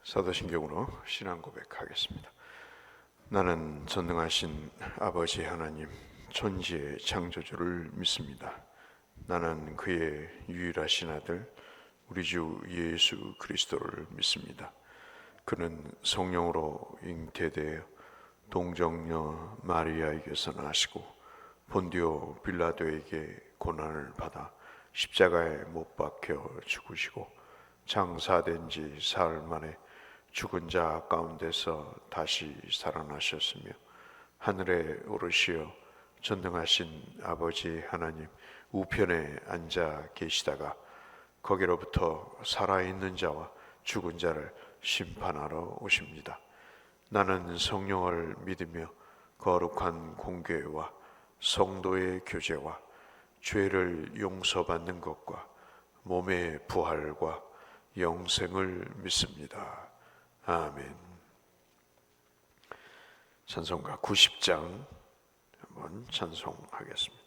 사도신경으로 신앙 고백하겠습니다. 나는 전능하신 아버지 하나님 천지의 창조주를 믿습니다. 나는 그의 유일하신 아들 우리 주 예수 그리스도를 믿습니다. 그는 성령으로 잉태되어 동정녀 마리아에게서 나시고 본디오 빌라도에게 고난을 받아 십자가에 못 박혀 죽으시고 장사된 지 사흘 만에 죽은 자 가운데서 다시 살아나셨으며 하늘에 오르시어 전능하신 아버지 하나님 우편에 앉아 계시다가 거기로부터 살아있는 자와 죽은 자를 심판하러 오십니다. 나는 성령을 믿으며 거룩한 공교회와 성도의 교제와 죄를 용서받는 것과 몸의 부활과 영생을 믿습니다. 아멘. 찬송가 90장 한번 찬송하겠습니다.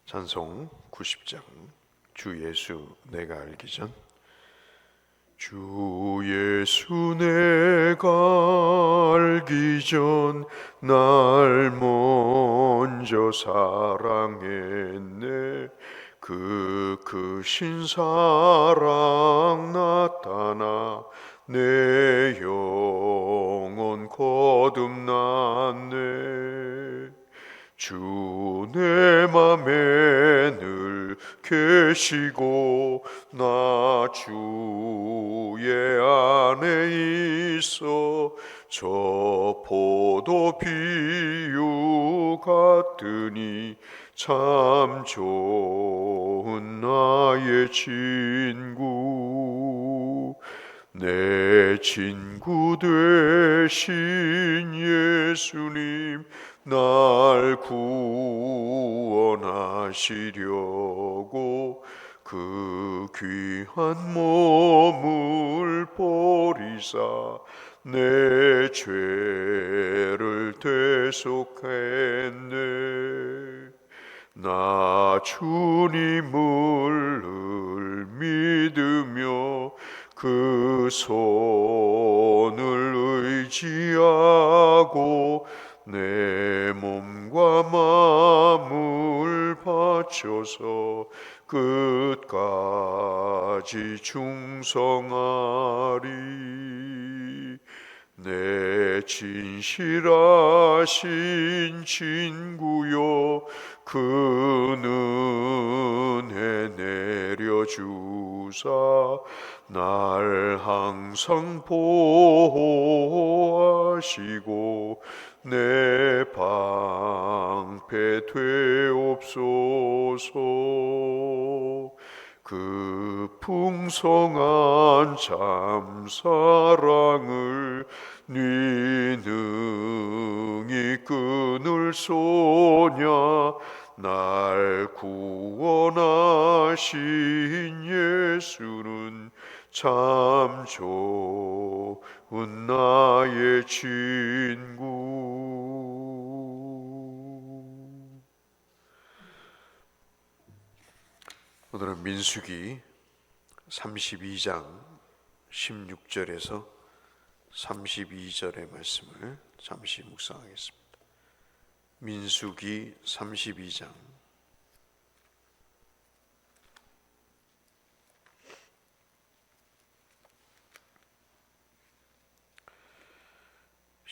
찬송 90장 주 예수 내가 알기 전. 주 예수 내가 알기 전 날 먼저 사랑했네. 그 크신 사랑 나타나 내 영혼 거듭났네. 주 내 맘에 늘 계시고 나 주의 안에 있어 저 포도 비유 같으니 참 좋은 나의 친구. 내 친구 되신 예수님 날 구원하시려고 그 귀한 몸을 버리사 내 죄를 대속했네. 나 주님을 늘 믿으며 그 손을 의지하고 내 몸과 마음을 바쳐서 끝까지 충성하리. 내 진실하신 친구여 그 은혜 내려주사 날 항상 보호하시고 내 방패 되옵소서. 그 풍성한 참 사랑을 네 능히 끊을 소냐. 날 구원하신 예수는 참 좋은 나의 친구. 오늘은 민수기 32장 16절에서 32절의 말씀을 잠시 묵상하겠습니다. 민수기 32장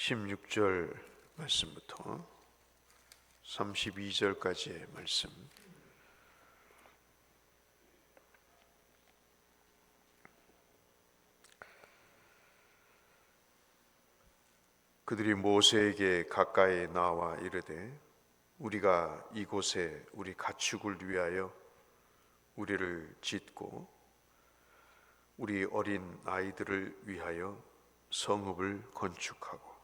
16절 말씀부터 32절까지의 말씀. 그들이 모세에게 가까이 나와 이르되 우리가 이곳에 우리 가축을 위하여 우리를 짓고 우리 어린 아이들을 위하여 성읍을 건축하고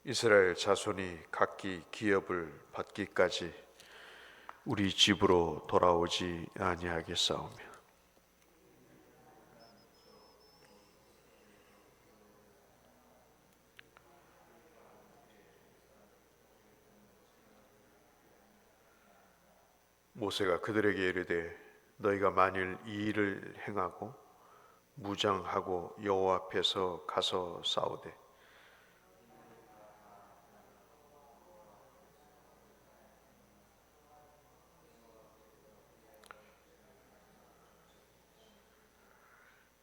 이스라엘 자손이 각기 기업을 받기까지 우리 집으로 돌아오지 아니하겠사오며 모세가 그들에게 이르되 너희가 만일 이 일을 행하고 무장하고 여호와 앞에서 가서 싸우되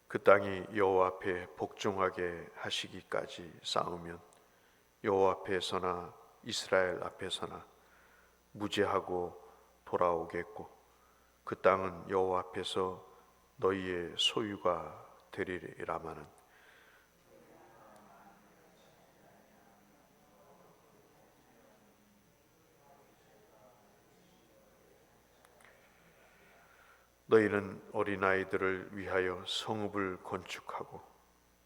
그 땅이 여호와 앞에 복종하게 하시기까지 싸우면 여호와 앞에서나 이스라엘 앞에서나 무죄하고 돌아오겠고 그 땅은 여호와 앞에서 너희의 소유가 되리라마는 너희는 어린아이들을 위하여 성읍을 건축하고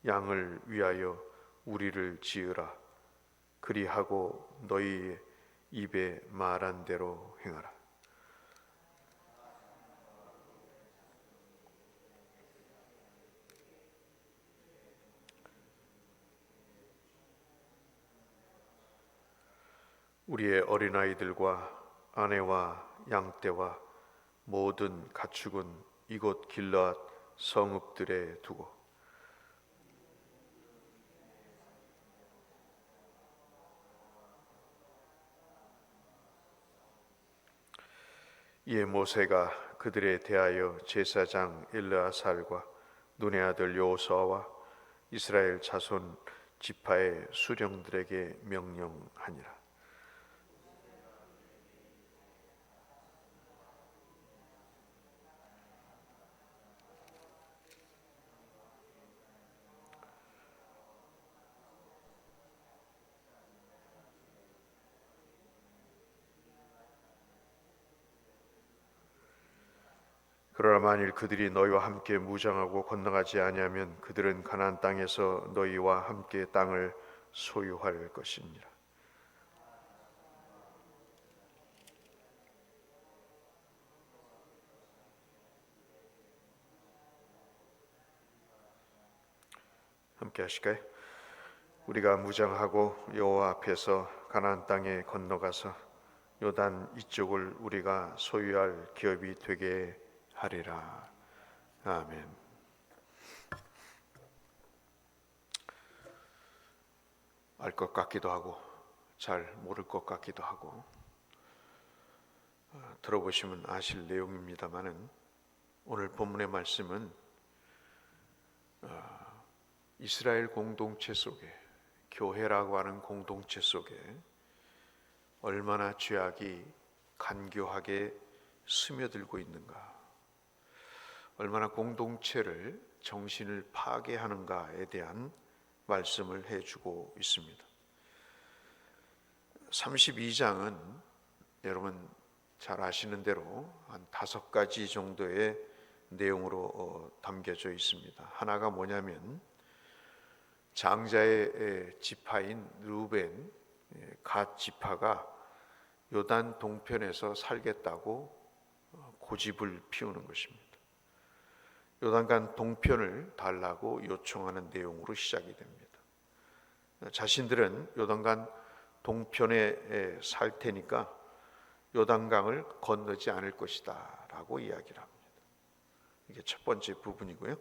양을 위하여 우리를 지으라. 그리하고 너희의 입에 말한 대로 행하라. 우리의 어린아이들과 아내와 양떼와 모든 가축은 이곳 길르앗 성읍들에 두고 이에 모세가 그들에 대하여 제사장 엘르아살과 눈의 아들 여호수아와 이스라엘 자손 지파의 수령들에게 명령하니라. 그러나 만일 그들이 너희와 함께 무장하고 건너가지 아니하면 그들은 가나안 땅에서 너희와 함께 땅을 소유할 것이니라. 함께 하실까요? 우리가 무장하고 여호와 앞에서 가나안 땅에 건너가서 요단 이쪽을 우리가 소유할 기업이 되게 하리라. 아멘. 알 것 같기도 하고 잘 모를 것 같기도 하고 들어보시면 아실 내용입니다마는 오늘 본문의 말씀은 이스라엘 공동체 속에 교회라고 하는 공동체 속에 얼마나 죄악이 간교하게 스며들고 있는가, 얼마나 공동체를 정신을 파괴하는가에 대한 말씀을 해주고 있습니다. 32장은 여러분 잘 아시는 대로 한 5가지 정도의 내용으로 담겨져 있습니다. 하나가 뭐냐면 장자의 지파인 르우벤 갓 지파가 요단 동편에서 살겠다고 고집을 피우는 것입니다. 요단강 동편을 달라고 요청하는 내용으로 시작이 됩니다. 자신들은 요단강 동편에 살 테니까 요단강을 건너지 않을 것이다 라고 이야기를 합니다. 이게 첫 번째 부분이고요.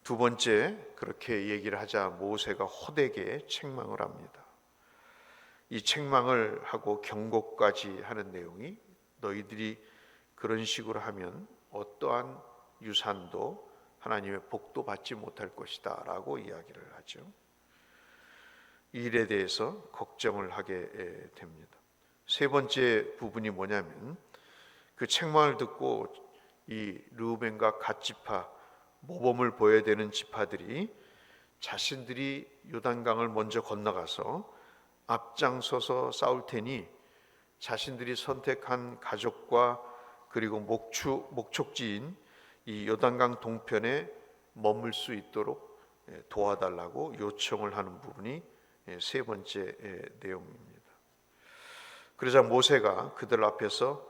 두 번째, 그렇게 얘기를 하자 모세가 호되게 책망을 합니다. 이 책망을 하고 경고까지 하는 내용이 너희들이 그런 식으로 하면 어떠한 유산도 하나님의 복도 받지 못할 것이다 라고 이야기를 하죠. 이 일에 대해서 걱정을 하게 됩니다. 세 번째 부분이 뭐냐면 그 책망을 듣고 이 르우벤과 갓 지파, 모범을 보여야 되는 지파들이 자신들이 요단강을 먼저 건너가서 앞장서서 싸울 테니 자신들이 선택한 가족과 그리고 목적지인 이 요단강 동편에 머물 수 있도록 도와달라고 요청을 하는 부분이 세 번째 내용입니다. 그러자 모세가 그들 앞에서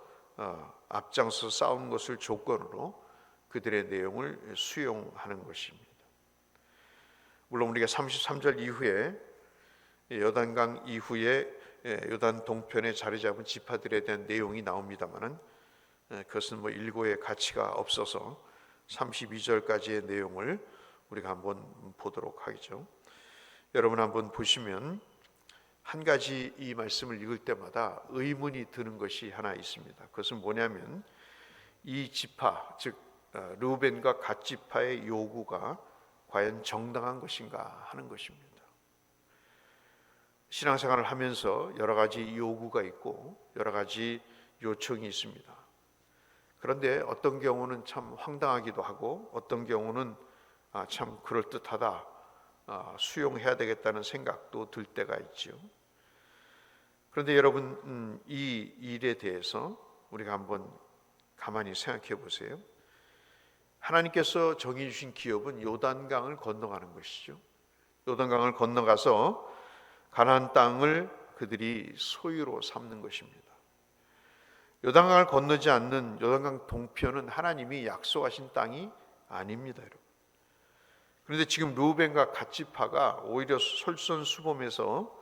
앞장서 싸운 것을 조건으로 그들의 내용을 수용하는 것입니다. 물론 우리가 33절 이후에 요단강 이후에 요단 동편에 자리 잡은 지파들에 대한 내용이 나옵니다만은 그것은 일고의 가치가 없어서 32절까지의 내용을 우리가 한번 보도록 하겠죠. 여러분 한번 보시면 한 가지 이 말씀을 읽을 때마다 의문이 드는 것이 하나 있습니다. 그것은 뭐냐면 이 지파, 즉 르우벤과 갓 지파의 요구가 과연 정당한 것인가 하는 것입니다. 신앙생활을 하면서 여러 가지 요구가 있고 여러 가지 요청이 있습니다. 그런데 어떤 경우는 참 황당하기도 하고 어떤 경우는 참 그럴듯하다, 수용해야 되겠다는 생각도 들 때가 있죠. 그런데 여러분 이 일에 대해서 우리가 한번 가만히 생각해 보세요. 하나님께서 정해주신 기업은 요단강을 건너가는 것이죠. 요단강을 건너가서 가나안 땅을 그들이 소유로 삼는 것입니다. 요단강을 건너지 않는 요단강 동편은 하나님이 약속하신 땅이 아닙니다, 여러분. 그런데 지금 르우벤과 갓 지파가 오히려 솔선수범해서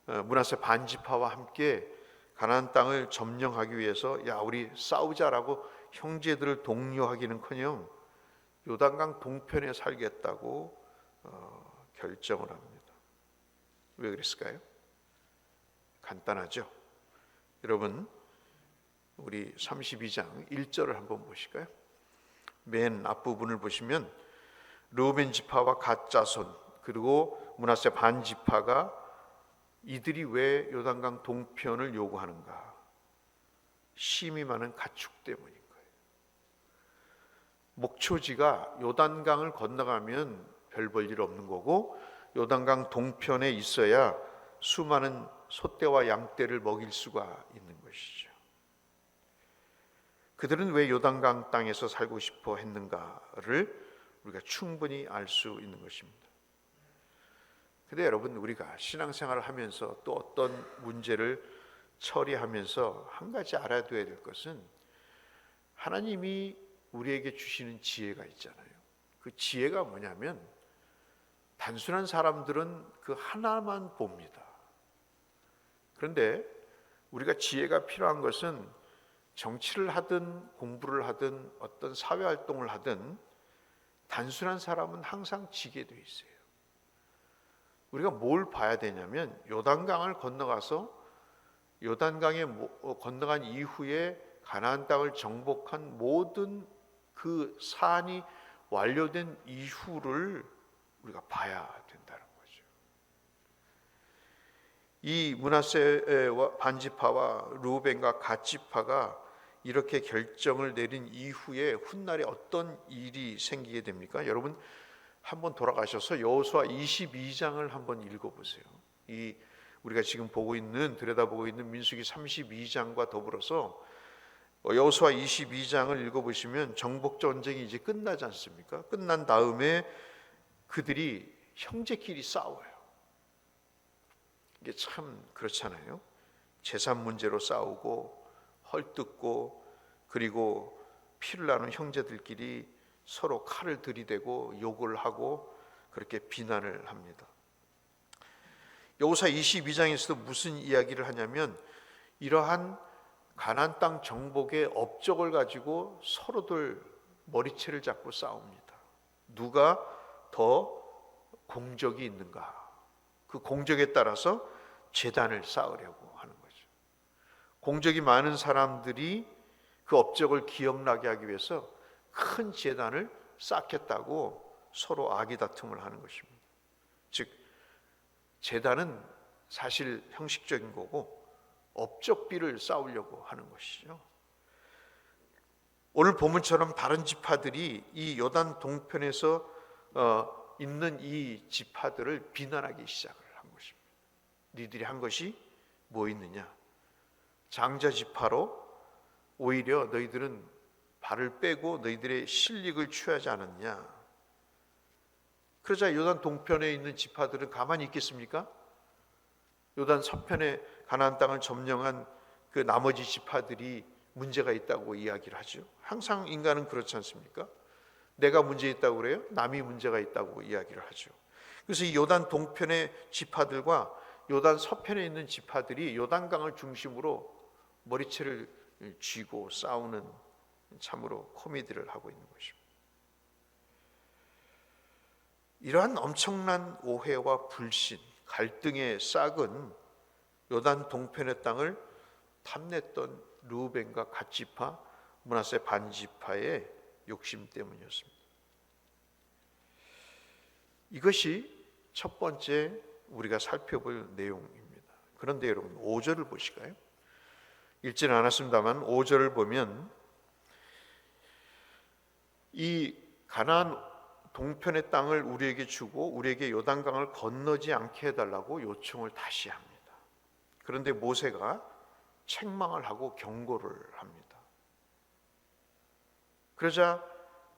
므낫세 반 지파와 함께 가나안 땅을 점령하기 위해서 야 우리 싸우자라고 형제들을 독려하기는커녕 요단강 동편에 살겠다고 결정을 합니다. 왜 그랬을까요? 간단하죠. 여러분 우리 32장 1절을 한번 보실까요? 맨 앞부분을 보시면 르우벤 지파와 갓 자손 그리고 므낫세 반 지파가 이들이 왜 요단강 동편을 요구하는가? 심히 많은 가축 때문인 거예요. 목초지가 요단강을 건너가면 별 볼 일 없는 거고 요단강 동편에 있어야 수많은 소떼와 양떼를 먹일 수가 있는 것이죠. 그들은 왜 요단강 땅에서 살고 싶어 했는가를 우리가 충분히 알 수 있는 것입니다. 그런데 여러분 우리가 신앙생활을 하면서 또 어떤 문제를 처리하면서 한 가지 알아둬야 될 것은 하나님이 우리에게 주시는 지혜가 있잖아요. 그 지혜가 뭐냐면 단순한 사람들은 그 하나만 봅니다. 그런데 우리가 지혜가 필요한 것은 정치를 하든 공부를 하든 어떤 사회활동을 하든 단순한 사람은 항상 지게 돼 있어요. 우리가 뭘 봐야 되냐면 요단강을 건너가서 요단강에 건너간 이후에 가나안 땅을 정복한 모든 그 사안이 완료된 이후를 우리가 봐야 된다는 거죠. 이 므낫세 반지파와 르우벤과 갓 지파가 이렇게 결정을 내린 이후에 훗날에 어떤 일이 생기게 됩니까? 여러분 한번 돌아가셔서 여호수아 22장을 한번 읽어보세요. 이 우리가 지금 들여다보고 있는 민수기 32장과 더불어서 여호수아 22장을 읽어보시면 정복 전쟁이 이제 끝나지 않습니까? 끝난 다음에 그들이 형제끼리 싸워요. 이게 참 그렇잖아요. 재산 문제로 싸우고 헐뜯고 그리고 피를 나눈 형제들끼리 서로 칼을 들이대고 욕을 하고 그렇게 비난을 합니다. 여호수아 22장에서도 무슨 이야기를 하냐면 이러한 가나안 땅 정복의 업적을 가지고 서로들 머리채를 잡고 싸웁니다. 누가 더 공적이 있는가? 그 공적에 따라서 제단을 쌓으려고 하는 거죠. 공적이 많은 사람들이 그 업적을 기억나게 하기 위해서 큰 제단을 쌓겠다고 서로 아기다툼을 하는 것입니다. 즉 제단은 사실 형식적인 거고 업적비를 쌓으려고 하는 것이죠. 오늘 본문처럼 다른 지파들이 이 요단 동편에서 있는 이 지파들을 비난하기 시작을 한 것입니다. 니들이 한 것이 뭐 있느냐? 장자 지파로 오히려 너희들은 발을 빼고 너희들의 실력을 취하지 않았냐? 그러자 요단 동편에 있는 지파들은 가만히 있겠습니까? 요단 서편에 가나안 땅을 점령한 그 나머지 지파들이 문제가 있다고 이야기를 하죠. 항상 인간은 그렇지 않습니까? 내가 문제 있다고 그래요? 남이 문제가 있다고 이야기를 하죠. 그래서 이 요단 동편의 지파들과 요단 서편에 있는 지파들이 요단강을 중심으로 머리채를 쥐고 싸우는 참으로 코미디를 하고 있는 것입니다. 이러한 엄청난 오해와 불신, 갈등의 싹은 요단 동편의 땅을 탐냈던 르우벤과 갓지파, 므낫세 반지파의 욕심 때문이었습니다. 이것이 첫 번째 우리가 살펴볼 내용입니다. 그런데 여러분 5절을 보실까요? 읽지는 않았습니다만 5절을 보면 이 가나안 동편의 땅을 우리에게 주고 우리에게 요단강을 건너지 않게 해달라고 요청을 다시 합니다. 그런데 모세가 책망을 하고 경고를 합니다. 그러자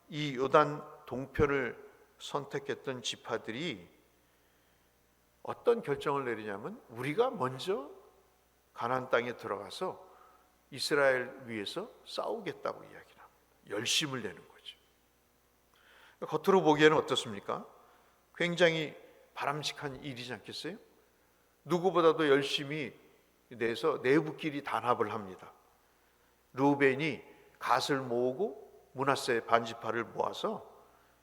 이 요단 동편을 선택했던 지파들이 어떤 결정을 내리냐면 우리가 먼저 가나안 땅에 들어가서 이스라엘 위해서 싸우겠다고 이야기를 합니다. 열심을 내는 거죠. 겉으로 보기에는 어떻습니까? 굉장히 바람직한 일이지 않겠어요? 누구보다도 열심히 내서 내부끼리 단합을 합니다. 르우벤이 갓을 모으고 므낫세 반지파를 모아서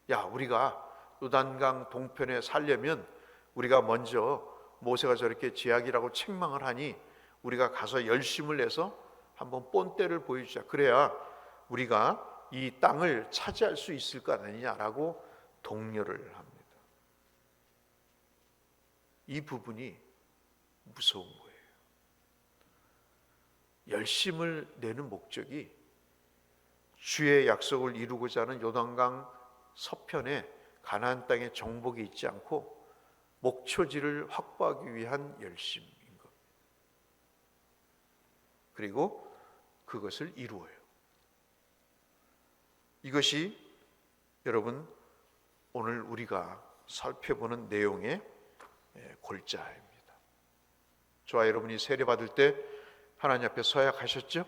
야, 우리가 요단강 동편에 살려면 우리가 먼저 모세가 저렇게 제약이라고 책망을 하니 우리가 가서 열심을 내서 한번 본때를 보여주자. 그래야 우리가 이 땅을 차지할 수 있을 거 아니냐라고 독려를 합니다. 이 부분이 무서운 거예요. 열심을 내는 목적이 주의 약속을 이루고자 하는 요단강 서편에 가나안 땅에 정복이 있지 않고 목초지를 확보하기 위한 열심인 것. 그리고 그것을 이루어요. 이것이 여러분 오늘 우리가 살펴보는 내용의 골자입니다. 저와 여러분이 세례 받을 때 하나님 앞에 서약하셨죠?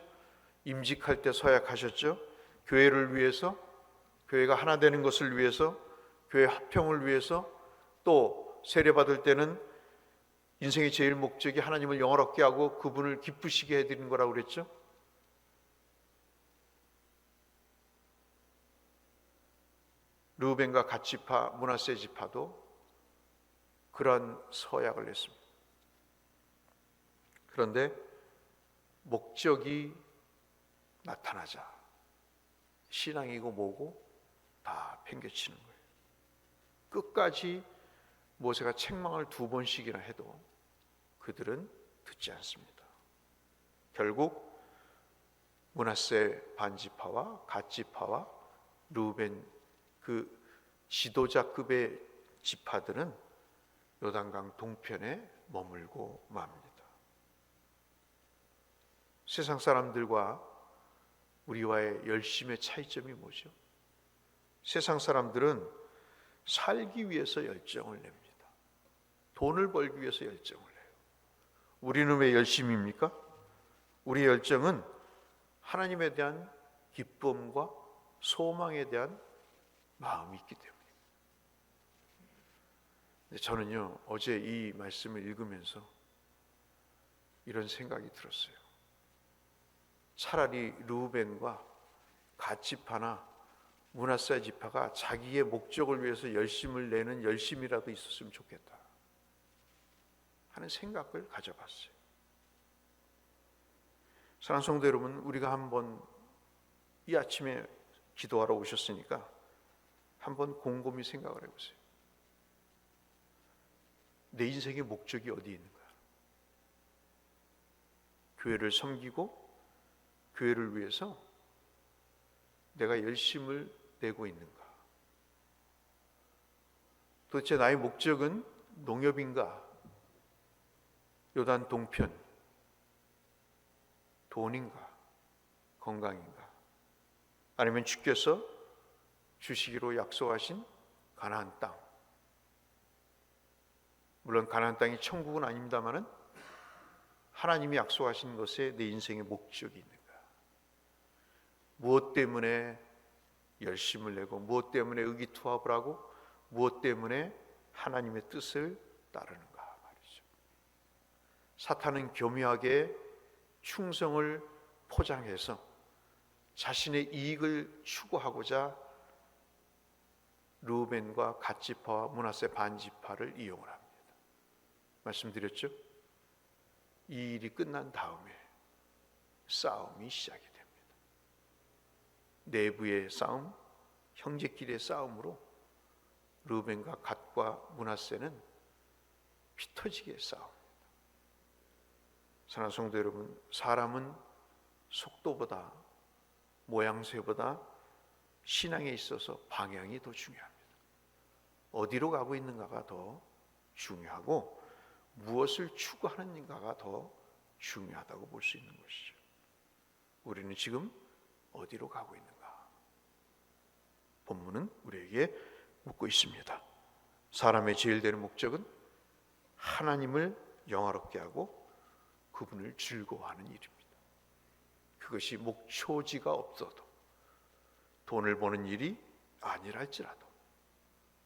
임직할 때 서약하셨죠? 교회를 위해서, 교회가 하나 되는 것을 위해서, 교회 합평을 위해서, 또 세례 받을 때는 인생의 제일 목적이 하나님을 영화롭게 하고 그분을 기쁘시게 해드리는 거라고 그랬죠? 르우벤과 갓지파, 므낫세 지파도 그러한 서약을 했습니다. 그런데 목적이 나타나자 신앙이고 뭐고 다 팽개치는 거예요. 끝까지 모세가 책망을 2번씩이나 해도 그들은 듣지 않습니다. 결국 므낫세 반지파와 갓지파와 르우벤 그 지도자급의 지파들은 요단강 동편에 머물고 맙니다. 세상 사람들과 우리와의 열심의 차이점이 뭐죠? 세상 사람들은 살기 위해서 열정을 냅니다. 돈을 벌기 위해서 열정을 내요. 우리는 왜 열심입니까? 우리의 열정은 하나님에 대한 기쁨과 소망에 대한 마음이 있기 때문입니다. 저는요, 어제 이 말씀을 읽으면서 이런 생각이 들었어요. 차라리 르우벤과 갓지파나 므낫세 지파가 자기의 목적을 위해서 열심을 내는 열심이라도 있었으면 좋겠다 하는 생각을 가져봤어요. 사랑하는 성도 여러분, 우리가 한번 이 아침에 기도하러 오셨으니까 한번 곰곰이 생각을 해보세요. 내 인생의 목적이 어디에 있는가? 교회를 섬기고 교회를 위해서 내가 열심을 내고 있는가? 도대체 나의 목적은 농협인가? 요단 동편, 돈인가? 건강인가? 아니면 주께서 주시기로 약속하신 가나안 땅. 물론 가나안 땅이 천국은 아닙니다마는 하나님이 약속하신 것에 내 인생의 목적이 있는가? 무엇 때문에 열심을 내고, 무엇 때문에 의기투합을 하고, 무엇 때문에 하나님의 뜻을 따르는가 말이죠. 사탄은 교묘하게 충성을 포장해서 자신의 이익을 추구하고자 르우벤과 갓지파와 므낫세 반지파를 이용을 합니다. 말씀드렸죠? 이 일이 끝난 다음에 싸움이 시작이 됩니다. 내부의 싸움, 형제끼리의 싸움으로 르우벤과 갓과 므낫세는 피터지게 싸웁니다. 사랑하는 성도 여러분, 사람은 속도보다, 모양새보다 신앙에 있어서 방향이 더 중요합니다. 어디로 가고 있는가가 더 중요하고, 무엇을 추구하는가가 더 중요하다고 볼 수 있는 것이죠. 우리는 지금 어디로 가고 있는가? 본문은 우리에게 묻고 있습니다. 사람의 제일 되는 목적은 하나님을 영화롭게 하고 그분을 즐거워하는 일입니다. 그것이 목초지가 없어도, 돈을 버는 일이 아니라 할지라도,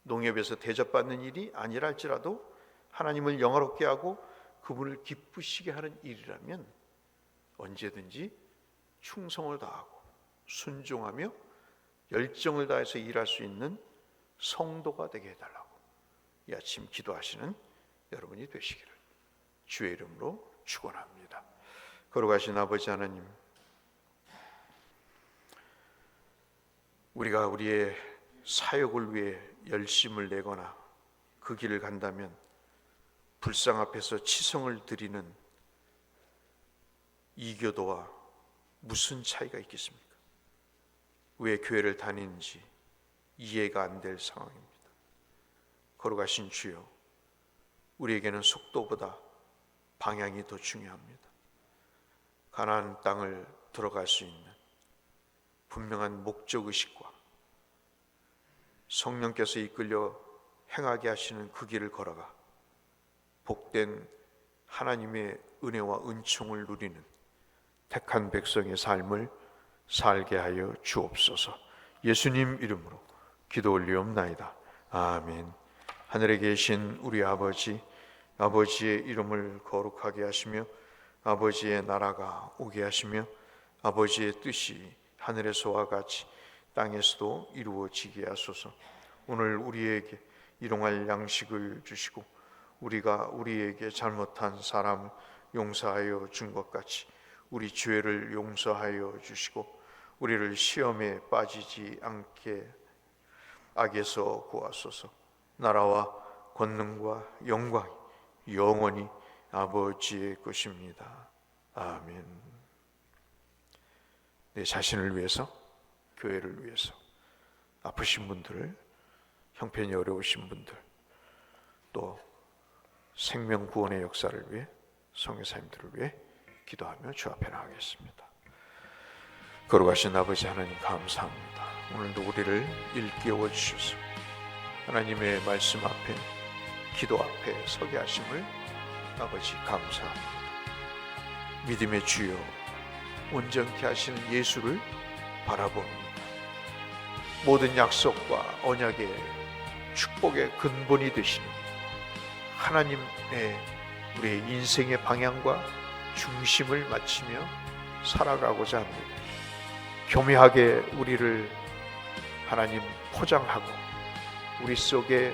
농협에서 대접받는 일이 아니라 할지라도 하나님을 영화롭게 하고 그분을 기쁘시게 하는 일이라면 언제든지 충성을 다하고 순종하며 열정을 다해서 일할 수 있는 성도가 되게 해달라고 이 아침 기도하시는 여러분이 되시기를 주의 이름으로 축원합니다. 거룩하신 아버지 하나님, 우리가 우리의 사역을 위해 열심을 내거나 그 길을 간다면 불상 앞에서 치성을 드리는 이교도와 무슨 차이가 있겠습니까? 왜 교회를 다니는지 이해가 안 될 상황입니다. 거룩하신 주여, 우리에게는 속도보다 방향이 더 중요합니다. 가나안 땅을 들어갈 수 있는 분명한 목적의식과 성령께서 이끌려 행하게 하시는 그 길을 걸어가 복된 하나님의 은혜와 은총을 누리는 택한 백성의 삶을 살게 하여 주옵소서. 예수님 이름으로 기도 올리옵나이다. 아멘. 하늘에 계신 우리 아버지, 아버지의 이름을 거룩하게 하시며 아버지의 나라가 오게 하시며 아버지의 뜻이 하늘에서와 같이 땅에서도 이루어지게 하소서. 오늘 우리에게 일용할 양식을 주시고 우리가 우리에게 잘못한 사람을 용서하여 준 것 같이 우리 죄를 용서하여 주시고 우리를 시험에 빠지지 않게 악에서 구하소서. 나라와 권능과 영광이 영원히 아버지의 것입니다. 아멘. 내 자신을 위해서, 교회를 위해서, 아프신 분들, 형편이 어려우신 분들, 또 생명 구원의 역사를 위해, 성교사님들을 위해 기도하며 주 앞에 나가겠습니다. 거룩하신 아버지 하나님 감사합니다. 오늘도 우리를 일깨워 주셔서 하나님의 말씀 앞에, 기도 앞에 서게 하심을 아버지 감사합니다. 믿음의 주여, 온전케 하시는 예수를 바라봅니다. 모든 약속과 언약의 축복의 근본이 되시는 하나님의 우리의 인생의 방향과 중심을 맞추며 살아가고자 합니다. 교묘하게 우리를 하나님 포장하고 우리 속에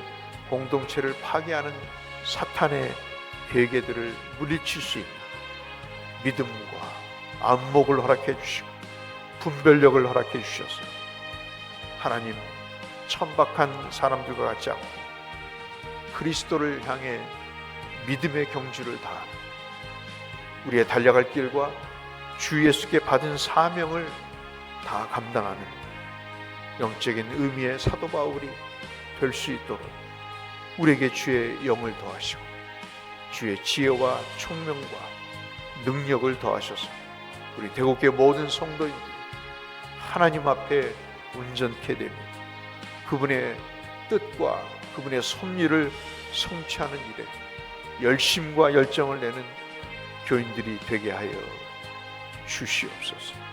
공동체를 파괴하는 사탄의 계계들을 물리칠 수 있는 믿음과 안목을 허락해 주시고 분별력을 허락해 주셔서 하나님 천박한 사람들과 같지 않고 그리스도를 향해 믿음의 경주를 다하는 우리의 달려갈 길과 주 예수께 받은 사명을 다 감당하는 영적인 의미의 사도 바울이 될 수 있도록 우리에게 주의 영을 더하시고 주의 지혜와 총명과 능력을 더하셔서 우리 대국의 모든 성도인들이 하나님 앞에 온전케 되며 그분의 뜻과 그분의 섭리를 성취하는 일에 열심과 열정을 내는 교인들이 되게 하여 주시옵소서.